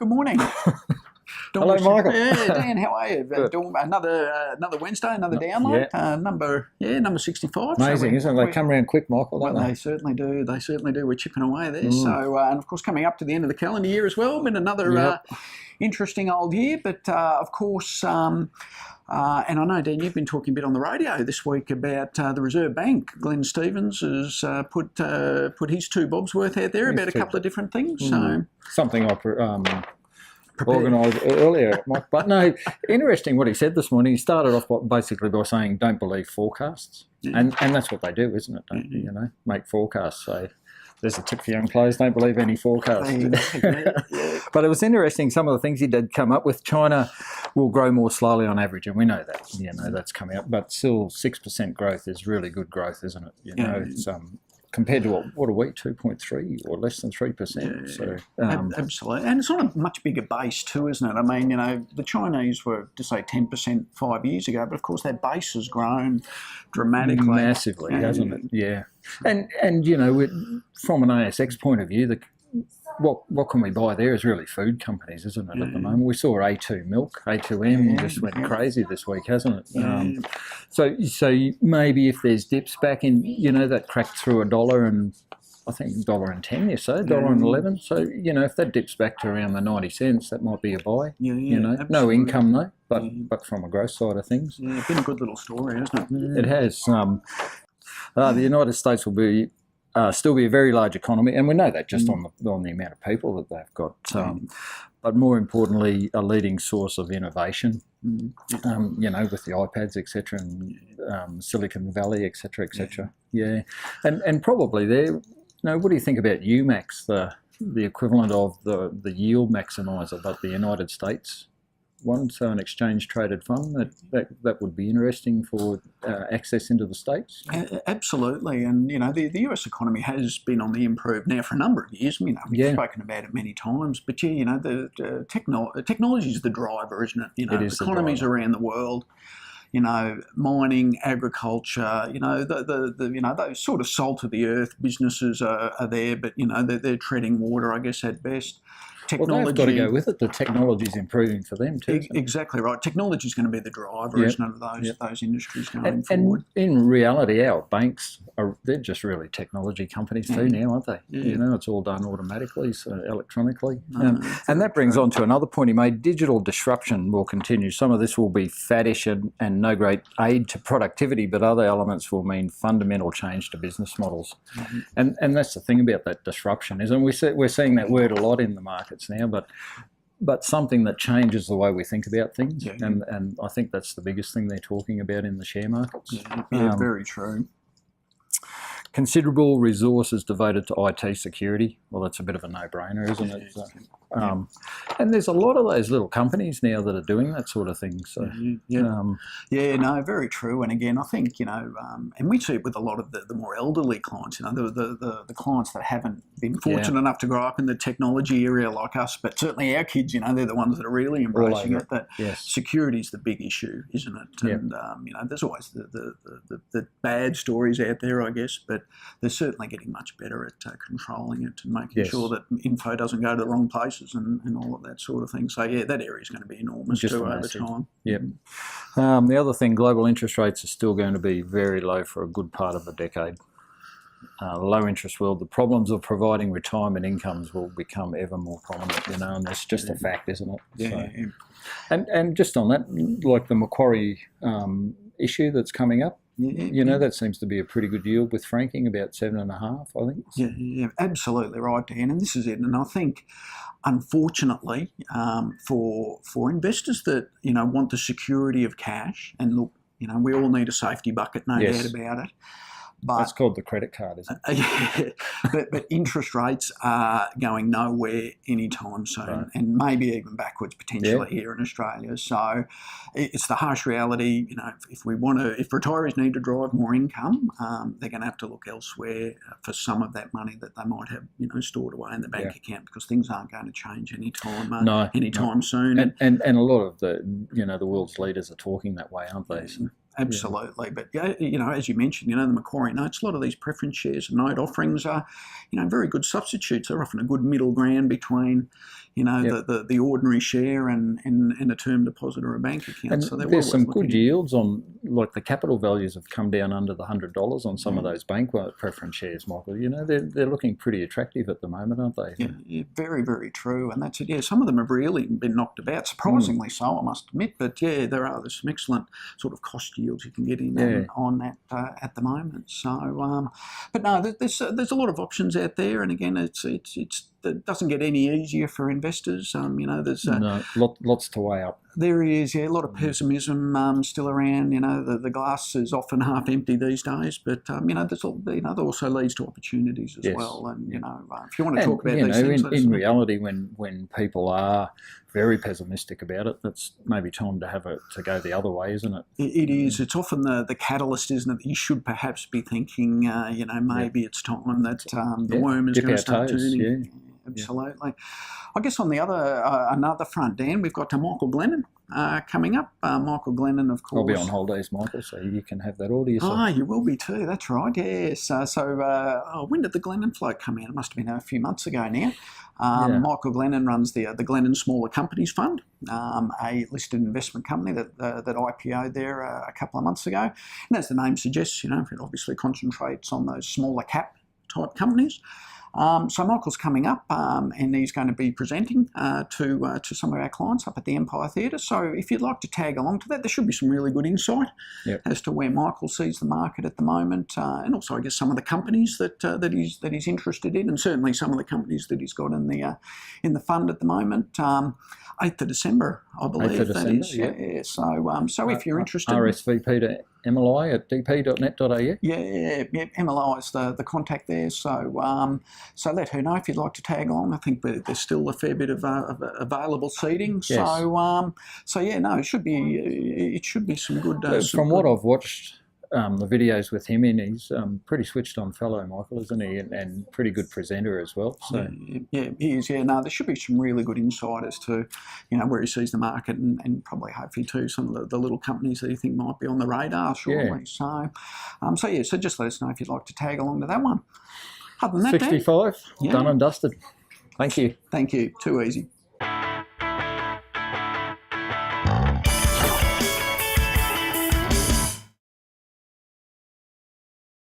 Good morning. Hello, Michael. Yeah, Dan, how are you? Good. Doing another Wednesday, another download. Number 65. Amazing, isn't it? They come around quick, Michael, don't Well, they? they certainly do. They certainly do. We're chipping away there. So, and of course, coming up to the end of the calendar year as well. Been another interesting old year, but of course. And I know, Dan, you've been talking a bit on the radio this week about the Reserve Bank. Glenn Stevens has put his two bobs worth out there about a couple of different things. So Something I organised earlier, Mike. But no, interesting what he said this morning. He started off basically by saying, don't believe forecasts. And that's what they do, isn't it? You know, make forecasts. So there's a tip for young players, don't believe any forecasts. But it was interesting, some of the things he did come up with. China will grow more slowly on average, and we know that. You know, that's coming up. But still, 6% growth is really good growth, isn't it? You know, it's compared to what are we, 2.3 or less than 3%. So absolutely, and it's on a much bigger base too, isn't it? I mean, you know, the Chinese were to say 10% 5 years ago, but of course that base has grown dramatically, massively, hasn't it? Yeah, and you know, from an ASX point of view, what can we buy there is really food companies, isn't it, at the moment? We saw A2 Milk, A2M just went crazy this week, hasn't it? So maybe if there's dips back in, you know, that cracked through $1 and I think $1.10 you say, $1.11. So, you know, if that dips back to around the 90 cents, that might be a buy. You know, absolutely. No income though, but from a growth side of things. Yeah, it's been a good little story, hasn't it? It has. The United States will be still be a very large economy, and we know that just on the amount of people that they've got. But more importantly, a leading source of innovation. You know, with the iPads, etc., and Silicon Valley, etc., etc. And probably there. You know, what do you think about UMax, the equivalent of the yield maximizer, but the United States one, so an exchange traded fund that would be interesting for access into the States? Absolutely, and you know the US economy has been on the improve now for a number of years. You know, we've spoken about it many times, but you know the technology is the driver, isn't it? You know, economies around the world. You know, mining, agriculture. You know, the you know those sort of salt of the earth businesses are there, but you know they're treading water, I guess, at best. Technology, well, they've got to go with it. The technology's improving for them too. Exactly right. Technology is going to be the driver, isn't it, of those industries going forward. And in reality, our banks they're just really technology companies too now, aren't they? You know, it's all done automatically, so electronically. And that brings on to another point he made. Digital disruption will continue. Some of this will be faddish and no great aid to productivity, but other elements will mean fundamental change to business models. And that's the thing about that disruption, isn't it? We're seeing that word a lot in the markets now, but something that changes the way we think about things, and I think that's the biggest thing they're talking about in the share markets. Very true. Considerable resources devoted to IT security. Well, that's a bit of a no-brainer, isn't it? And there's a lot of those little companies now that are doing that sort of thing. So no, very true. And again, I think, you know, and we see it with a lot of the more elderly clients, you know, the clients that haven't been fortunate enough to grow up in the technology area like us, but certainly our kids, you know, they're the ones that are really embracing it. That security is the big issue, isn't it? And you know, there's always the bad stories out there, I guess, but they're certainly getting much better at controlling it and making sure that info doesn't go to the wrong places and all of that sort of thing. So, that area is going to be enormous too over time. The other thing, global interest rates are still going to be very low for a good part of a decade. Low interest world, the problems of providing retirement incomes will become ever more prominent, you know, and that's just a fact, isn't it? And just on that, like the Macquarie issue that's coming up, you know, that seems to be a pretty good yield with franking, about 7.5, I think. Yeah, absolutely right, Dan. And this is it. And I think, unfortunately, for investors that, you know, want the security of cash, and look, you know, we all need a safety bucket, no doubt about it. But that's called the credit card, isn't it? But interest rates are going nowhere anytime soon, and maybe even backwards potentially here in Australia. So it's the harsh reality. You know, if retirees need to drive more income, they're going to have to look elsewhere for some of that money that they might have, you know, stored away in the bank account, because things aren't going to change anytime soon. And a lot of the, you know, the world's leaders are talking that way, aren't they? So. absolutely. But yeah, you know, as you mentioned, you know, the Macquarie notes, a lot of these preference shares and note offerings are, you know, very good substitutes. They're often a good middle ground between, you know, the ordinary share and a term deposit or a bank account. And so they're there's well some worth good looking at. yields on, like the capital values have come down under the $100 on some of those bank preference shares, Michael. You know, they're looking pretty attractive at the moment, aren't they? Yeah, very, very true. And that's it. Yeah, some of them have really been knocked about, surprisingly so, I must admit. But yeah, there's some excellent sort of cost yields you can get in on that at the moment. So, but no, there's a lot of options out there, and again, it doesn't get any easier for investors. You know, there's lots to weigh up. There is, yeah, a lot of pessimism still around. You know, the glass is often half empty these days, but you know, that also leads to opportunities as well. And you know, if you want to talk about these things, in reality, when people are very pessimistic about it, that's maybe time to go the other way, isn't it? It is. It's often the catalyst, isn't it? That you should perhaps be thinking, you know, maybe it's time that the worm is going to start turning. Yeah. Absolutely. I guess on the another front, Dan, we've got Michael Glennon coming up. Michael Glennon, of course. I'll be on holidays, Michael, so you can have that all to yourself. Ah, you will be too. That's right. Yes. When did the Glennon float come out? It must have been a few months ago now. Michael Glennon runs the Glennon Smaller Companies Fund, a listed investment company that IPO'd there a couple of months ago. And as the name suggests, you know, it obviously concentrates on those smaller cap type companies. So Michael's coming up, and he's going to be presenting to some of our clients up at the Empire Theatre. So if you'd like to tag along to that, there should be some really good insight as to where Michael sees the market at the moment, and also I guess some of the companies that he's interested in, and certainly some of the companies that he's got in the fund at the moment. 8th of December, I believe. 8th of December, yeah. So if you're interested, RSVP to MLI at dp.net.au. Yeah, MLI is the contact there. So let her know if you'd like to tag along. I think there's still a fair bit of available seating. Yes. So yeah, no, it should be some good. From what I've watched, the videos with him in, he's pretty switched on fellow, Michael, isn't he? And pretty good presenter as well. So yeah, he is. Yeah, no, there should be some really good insight as to, you know, where he sees the market and probably hopefully too some of the little companies that you think might be on the radar shortly. So just let us know if you'd like to tag along to that one. Other than that, 65, done and dusted. Thank you. Thank you. Too easy.